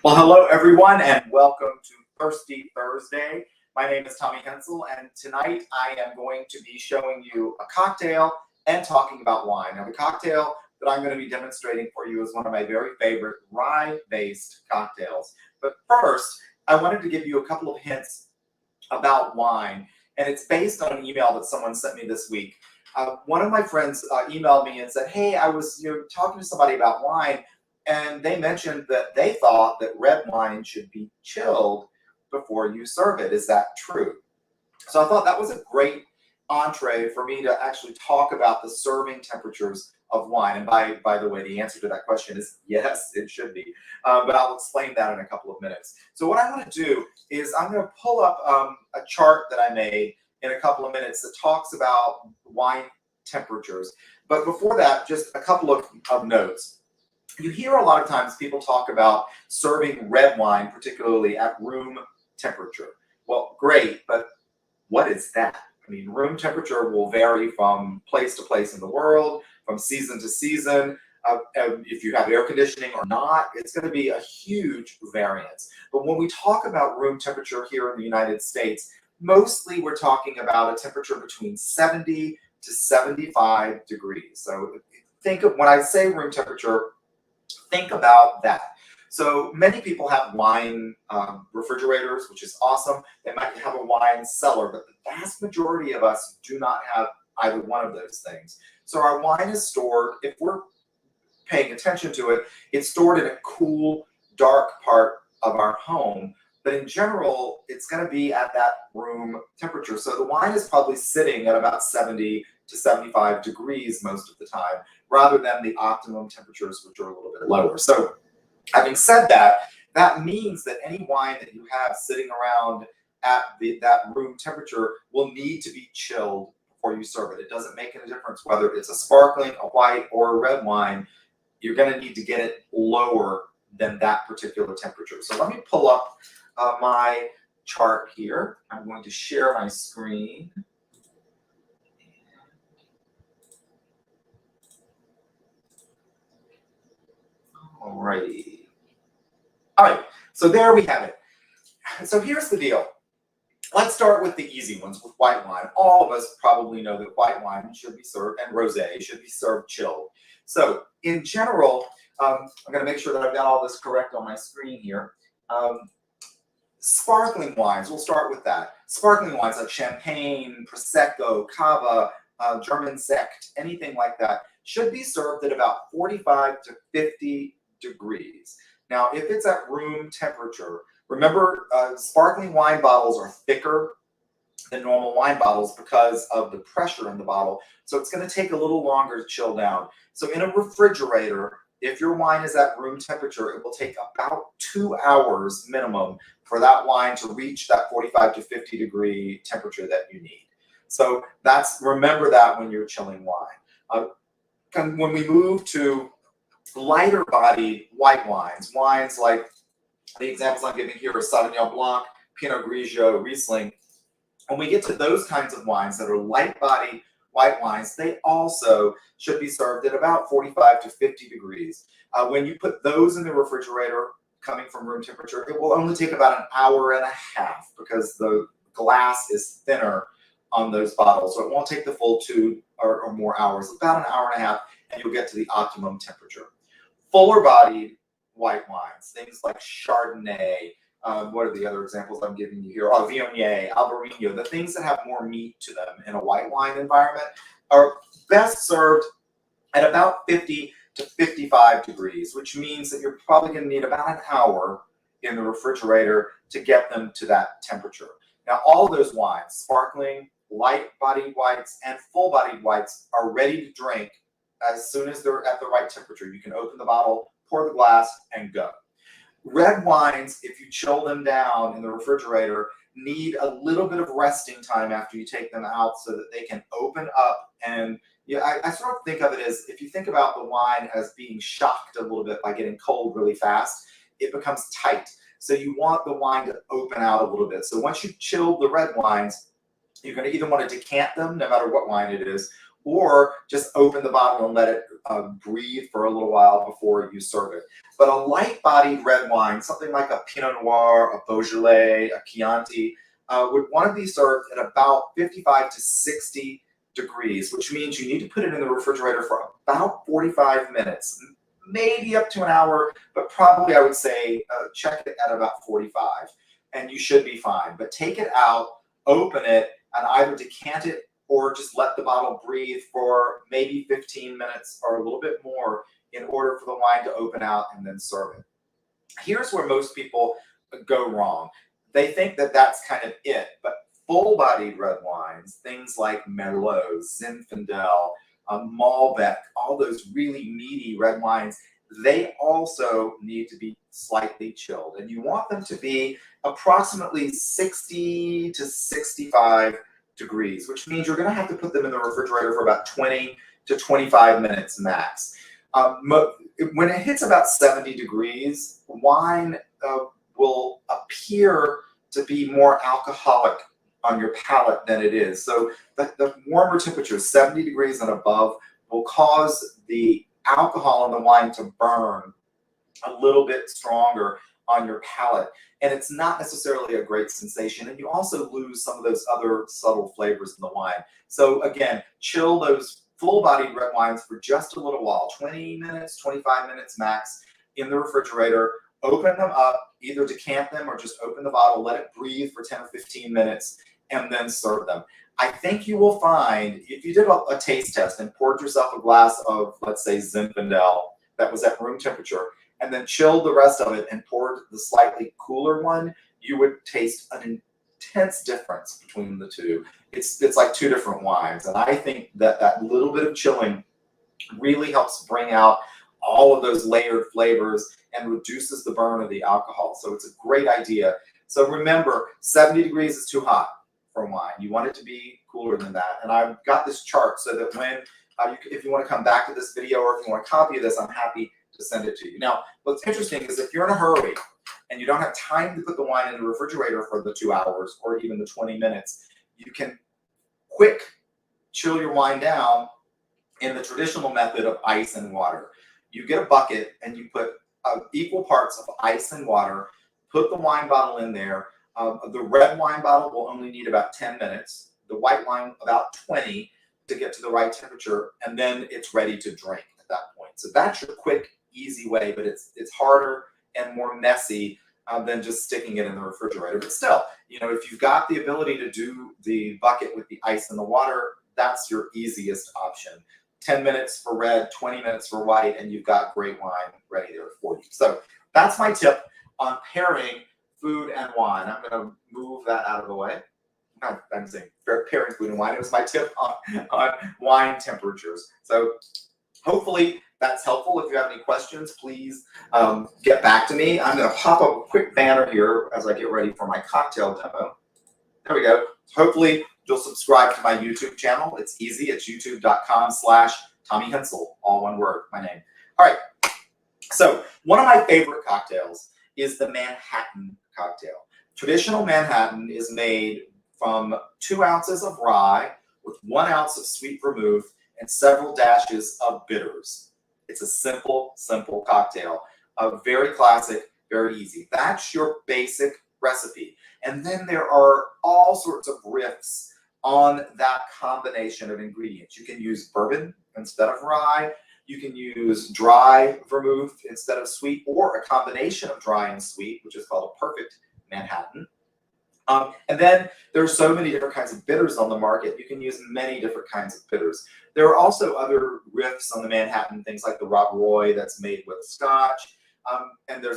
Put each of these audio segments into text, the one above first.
Well, hello everyone, and welcome to Thirsty Thursday. My name is Tommy Hensel, and tonight I am going to be showing you a cocktail and talking about wine. Now, the cocktail that I'm going to be demonstrating for you is one of my very favorite rye-based cocktails. But first, I wanted to give you a couple of hints about wine, and it's based on an email that someone sent me this week. One of my friends emailed me and said, "Hey, I was talking to somebody about wine, and they mentioned that they thought that red wine should be chilled before you serve it. Is that true?" So I thought that was a great entree for me to actually talk about the serving temperatures of wine. And by the way, the answer to that question is yes, it should be. But I'll explain that in a couple of minutes. So what I want to do is I'm going to pull up a chart that I made in a couple of minutes that talks about wine temperatures. But before that, just a couple of notes. You hear a lot of times people talk about serving red wine, particularly at room temperature. Well, great, but what is that? I mean, room temperature will vary from place to place in the world, from season to season. If you have air conditioning or not, it's going to be a huge variance. But when we talk about room temperature here in the United States, mostly we're talking about a temperature between 70 to 75 degrees. So think of, when I say room temperature, think about that. So many people have wine refrigerators, which is awesome. They might have a wine cellar, but the vast majority of us do not have either one of those things. So our wine is stored, if we're paying attention to it, it's stored in a cool, dark part of our home. But in general, it's going to be at that room temperature. So the wine is probably sitting at about 70 to 75 degrees most of the time, rather than the optimum temperatures, which are a little bit lower. So having said that, that means that any wine that you have sitting around at that room temperature will need to be chilled before you serve it. It doesn't make any difference whether it's a sparkling, a white, or a red wine. You're going to need to get it lower than that particular temperature. So let me pull up my chart here. I'm going to share my screen. Alrighty. All right, so there we have it. So here's the deal. Let's start with the easy ones, with white wine. All of us probably know that white wine should be served, and rosé should be served chilled. So in general, I'm going to make sure that I've got all this correct on my screen here. Sparkling wines, we'll start with that. Sparkling wines like champagne, prosecco, cava, German sekt, anything like that, should be served at about 45 to 50 degrees. Now, if it's at room temperature, remember, sparkling wine bottles are thicker than normal wine bottles because of the pressure in the bottle. So it's going to take a little longer to chill down. So in a refrigerator, if your wine is at room temperature, it will take about 2 hours minimum for that wine to reach that 45 to 50 degree temperature that you need. So remember that when you're chilling wine. When we move to lighter bodied white wines like the examples I'm giving here are Sauvignon Blanc, Pinot Grigio, Riesling. When we get to those kinds of wines that are light bodied white wines, they also should be served at about 45 to 50 degrees. When you put those in the refrigerator, coming from room temperature, it will only take about an hour and a half because the glass is thinner on those bottles. So it won't take the full 2 or more hours, about an hour and a half, and you'll get to the optimum temperature. Fuller bodied white wines, things like Chardonnay, what are the other examples I'm giving you here? Oh, Viognier, Albarino, the things that have more meat to them in a white wine environment are best served at about 50 to 55 degrees, which means that you're probably going to need about an hour in the refrigerator to get them to that temperature. Now, all of those wines, sparkling, light-bodied whites, and full-bodied whites, are ready to drink as soon as they're at the right temperature. You can open the bottle, pour the glass, and go. Red wines, if you chill them down in the refrigerator, need a little bit of resting time after you take them out so that they can open up. And I sort of think of it as, if you think about the wine as being shocked a little bit by getting cold really fast, it becomes tight. So you want the wine to open out a little bit. So once you've chilled the red wines, you're going to either want to decant them, no matter what wine it is, or just open the bottle and let it breathe for a little while before you serve it. But a light-bodied red wine, something like a Pinot Noir, a Beaujolais, a Chianti, would want to be served at about 55 to 60 degrees, which means you need to put it in the refrigerator for about 45 minutes, maybe up to an hour, but probably I would say check it at about 45, and you should be fine. But take it out, open it, and either decant it or just let the bottle breathe for maybe 15 minutes or a little bit more in order for the wine to open out and then serve it. Here's where most people go wrong. They think that that's kind of it, but full-bodied red wines, things like Merlot, Zinfandel, Malbec, all those really meaty red wines, they also need to be slightly chilled. And you want them to be approximately 60 to 65 degrees, which means you're going to have to put them in the refrigerator for about 20 to 25 minutes max. When it hits about 70 degrees, wine will appear to be more alcoholic on your palate than it is. So the warmer temperatures, 70 degrees and above, will cause the alcohol in the wine to burn a little bit stronger on your palate. And it's not necessarily a great sensation. And you also lose some of those other subtle flavors in the wine. So again, chill those full-bodied red wines for just a little while, 20 minutes, 25 minutes max in the refrigerator. Open them up, either decant them or just open the bottle, let it breathe for 10 or 15 minutes, and then serve them. I think you will find, if you did a taste test and poured yourself a glass of, let's say, Zinfandel that was at room temperature, and then chilled the rest of it and poured the slightly cooler one, you would taste an intense difference between the two. It's like two different wines. And I think that that little bit of chilling really helps bring out all of those layered flavors and reduces the burn of the alcohol. So it's a great idea. So remember, 70 degrees is too hot for wine. You want it to be cooler than that. And I've got this chart so that when, if you want to come back to this video or if you want a copy of this, I'm happy to send it to you. Now, what's interesting is if you're in a hurry and you don't have time to put the wine in the refrigerator for the 2 hours or even the 20 minutes, you can quick chill your wine down in the traditional method of ice and water. You get a bucket and you put equal parts of ice and water, put the wine bottle in there. The red wine bottle will only need about 10 minutes, the white wine about 20 to get to the right temperature, and then it's ready to drink at that point. So that's your quick, easy way, but it's harder and more messy than just sticking it in the refrigerator. But still, you know, if you've got the ability to do the bucket with the ice and the water, that's your easiest option. 10 minutes for red, 20 minutes for white, and you've got great wine ready there for you. So that's my tip on pairing food and wine. I'm going to move that out of the way. I'm saying pairing food and wine. It was my tip on wine temperatures. So hopefully that's helpful. If you have any questions, please get back to me. I'm going to pop up a quick banner here as I get ready for my cocktail demo. There we go. Hopefully you'll subscribe to my YouTube channel. It's easy. It's youtube.com/Tommy Hensel, all one word, my name. All right. So one of my favorite cocktails is the Manhattan cocktail. Traditional Manhattan is made from 2 ounces of rye with 1 ounce of sweet vermouth and several dashes of bitters. It's a simple, simple cocktail. Very classic, very easy. That's your basic recipe. And then there are all sorts of riffs on that combination of ingredients. You can use bourbon instead of rye. You can use dry vermouth instead of sweet, or a combination of dry and sweet, which is called a perfect Manhattan. And then there are so many different kinds of bitters on the market. You can use many different kinds of bitters. There are also other riffs on the Manhattan, things like the Rob Roy that's made with Scotch. And there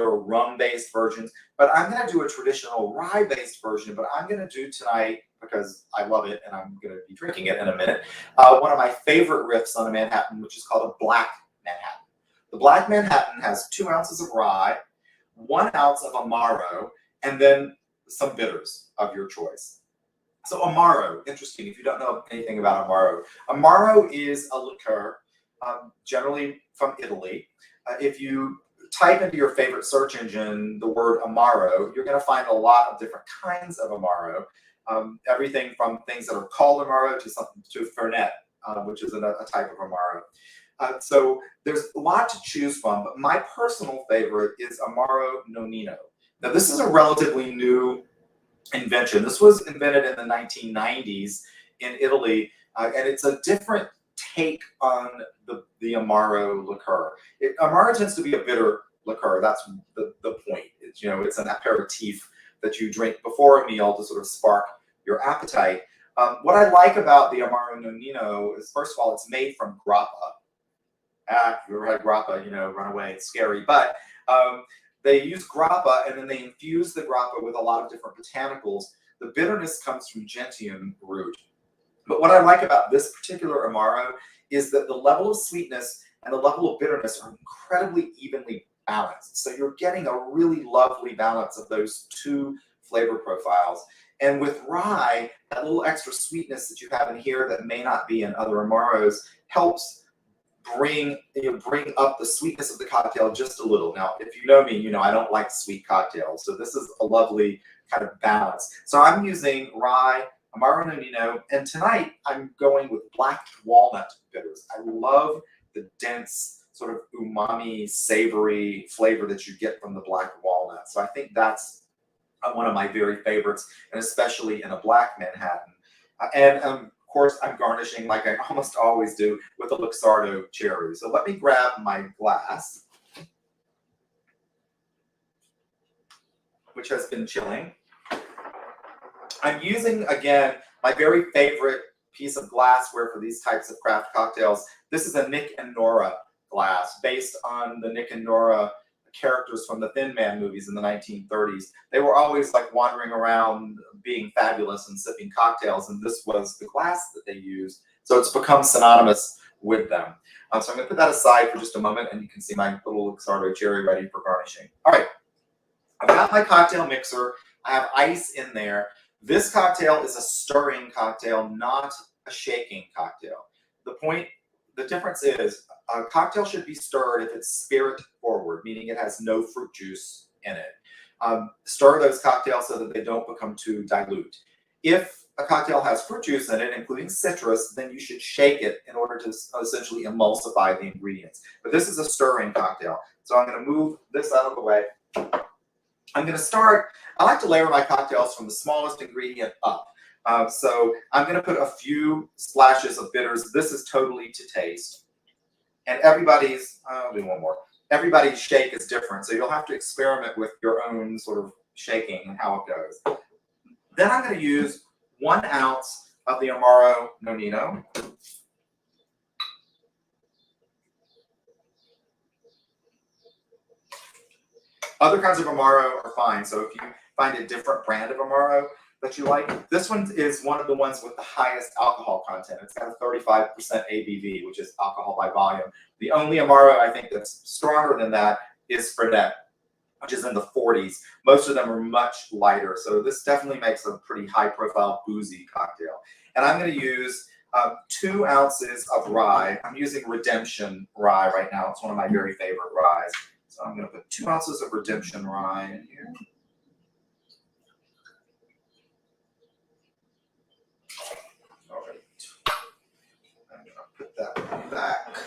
are rum-based versions. But I'm going to do a traditional rye-based version. But I'm going to do tonight, because I love it and I'm going to be drinking it in a minute, one of my favorite riffs on a Manhattan, which is called a Black Manhattan. The Black Manhattan has 2 ounces of rye, 1 ounce of Amaro, and then some bitters of your choice. So Amaro, interesting if you don't know anything about Amaro. Amaro is a liqueur, generally from Italy. If you type into your favorite search engine the word Amaro, you're going to find a lot of different kinds of Amaro. Everything from things that are called Amaro to something to Fernet, which is a type of Amaro. So there's a lot to choose from, but my personal favorite is Amaro Nonino. Now, this is a relatively new invention. This was invented in the 1990s in Italy, and it's a different take on the Amaro liqueur. Amaro tends to be a bitter liqueur. That's the point. It's an aperitif that you drink before a meal to sort of spark your appetite. What I like about the Amaro Nonino is, first of all, it's made from grappa. If you ever had grappa, run away, it's scary. But they use grappa, and then they infuse the grappa with a lot of different botanicals. The bitterness comes from gentian root. But what I like about this particular Amaro is that the level of sweetness and the level of bitterness are incredibly evenly balanced. So you're getting a really lovely balance of those two flavor profiles. And with rye, that little extra sweetness that you have in here that may not be in other Amaros helps bring up the sweetness of the cocktail just a little. Now, if you know me, I don't like sweet cocktails. So this is a lovely kind of balance. So I'm using rye, Amaro Nonino, and tonight I'm going with black walnut bitters. I love the dense sort of umami, savory flavor that you get from the black walnut. So I think that's one of my very favorites, and especially in a black Manhattan. And of course, I'm garnishing, like I almost always do, with a Luxardo cherry. So let me grab my glass, which has been chilling. I'm using, again, my very favorite piece of glassware for these types of craft cocktails. This is a Nick and Nora glass based on the Nick and Nora characters from the Thin Man movies in the 1930s. They were always like wandering around being fabulous and sipping cocktails, and this was the glass that they used. So it's become synonymous with them. So I'm going to put that aside for just a moment, and you can see my little Luxardo cherry ready for garnishing. All right, I've got my cocktail mixer. I have ice in there. This cocktail is a stirring cocktail, not a shaking cocktail. The difference is a cocktail should be stirred if it's spirit forward, meaning it has no fruit juice in it. Stir those cocktails so that they don't become too dilute. If a cocktail has fruit juice in it, including citrus, then you should shake it in order to essentially emulsify the ingredients. But this is a stirring cocktail. So I'm going to move this out of the way. I'm going to start, I like to layer my cocktails from the smallest ingredient up. So I'm going to put a few splashes of bitters. This is totally to taste. And I'll do one more. Everybody's shake is different, so you'll have to experiment with your own sort of shaking and how it goes. Then I'm going to use 1 ounce of the Amaro Nonino. Other kinds of Amaro are fine, so if you find a different brand of Amaro that you like, this one is one of the ones with the highest alcohol content. It's got a 35% ABV, which is alcohol by volume. The only Amaro I think that's stronger than that is Fernet, which is in the 40s. Most of them are much lighter, so this definitely makes a pretty high-profile boozy cocktail. And I'm going to use 2 ounces of rye. I'm using Redemption rye right now. It's one of my very favorite ryes. So I'm going to put 2 ounces of Redemption rye in here. All right. I'm going to put that back.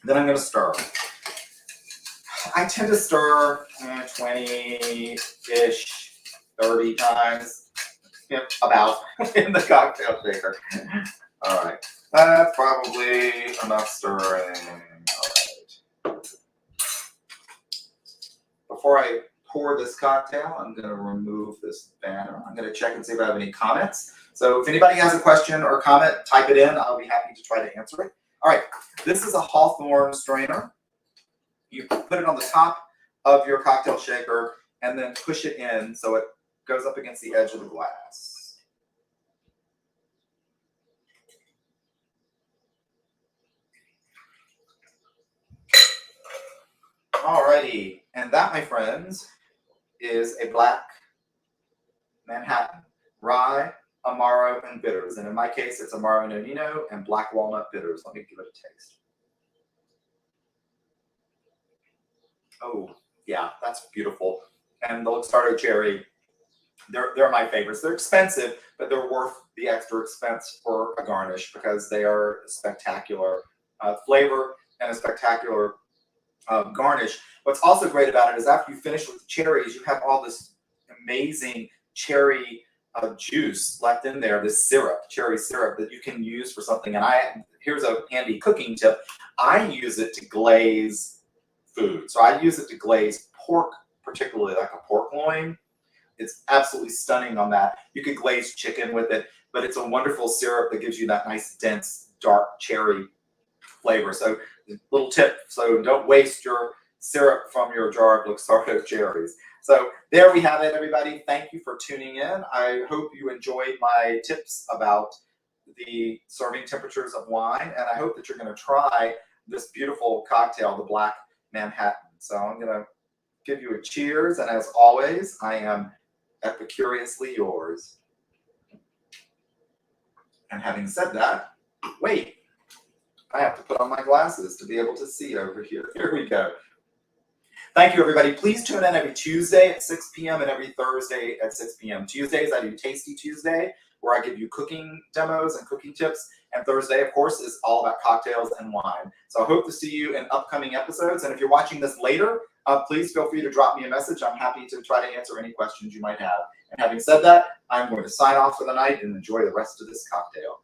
Then I'm going to stir. I tend to stir 20-ish, 30 times, about in the cocktail shaker. All right. That's probably enough stirring. All right. Before I pour this cocktail, I'm going to remove this banner. I'm going to check and see if I have any comments. So if anybody has a question or comment, type it in. I'll be happy to try to answer it. All right. This is a Hawthorne strainer. You put it on the top of your cocktail shaker and then push it in so it goes up against the edge of the glass. Alrighty, and that, my friends, is a black Manhattan, rye, Amaro, and bitters. And in my case, it's Amaro Nonino and black walnut bitters. Let me give it a taste. Oh, yeah, that's beautiful. And the Luxardo cherry They're my favorites. They're expensive, but they're worth the extra expense for a garnish because they are spectacular flavor and a spectacular garnish. What's also great about it is after you finish with the cherries, you have all this amazing cherry juice left in there, this syrup, cherry syrup that you can use for something. And here's a handy cooking tip. I use it to glaze food. So I use it to glaze pork, particularly like a pork loin. It's absolutely stunning on that. You could glaze chicken with it, but it's a wonderful syrup that gives you that nice, dense, dark cherry flavor. So little tip, so don't waste your syrup from your jar of Luxardo cherries. So there we have it, everybody. Thank you for tuning in. I hope you enjoyed my tips about the serving temperatures of wine, and I hope that you're going to try this beautiful cocktail, the Black Manhattan. So I'm going to give you a cheers, and as always, I am epicuriously yours. And having said that, wait, I have to put on my glasses to be able to see over here. Here we go. Thank you, everybody. Please tune in every Tuesday at 6 p.m. and every Thursday at 6 p.m. Tuesdays, I do Tasty Tuesday, where I give you cooking demos and cooking tips. And Thursday, of course, is all about cocktails and wine. So I hope to see you in upcoming episodes. And if you're watching this later, please feel free to drop me a message. I'm happy to try to answer any questions you might have. And having said that, I'm going to sign off for the night and enjoy the rest of this cocktail.